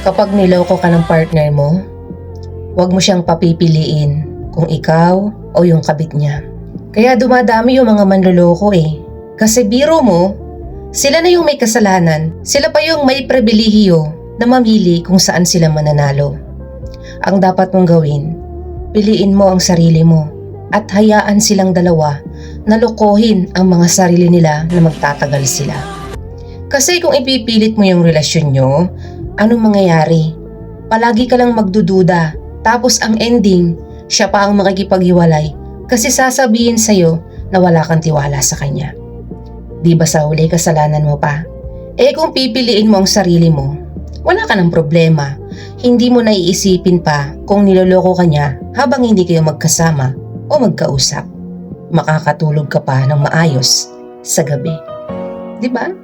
Kapag niloko ka ng partner mo, huwag mo siyang papipiliin kung ikaw o yung kabit niya. Kaya dumadami yung mga manloloko eh. Kasi biro mo, sila na yung may kasalanan, sila pa yung may pribilehiyo na mamili kung saan sila mananalo. Ang dapat mong gawin, piliin mo ang sarili mo at hayaan silang dalawa na lokohin ang mga sarili nila na magtatagal sila. Kasi kung ipipilit mo yung relasyon nyo, anong mangyayari? Palagi ka lang magdududa, tapos ang ending, siya pa ang makikipaghiwalay kasi sasabihin sa'yo na wala kang tiwala sa kanya. Di ba sa huli kasalanan mo pa? Eh kung pipiliin mo ang sarili mo, wala ka ng problema. Hindi mo naiisipin pa kung niloloko ka niya habang hindi kayo magkasama o magkausap. Makakatulog ka pa ng maayos sa gabi. Di ba?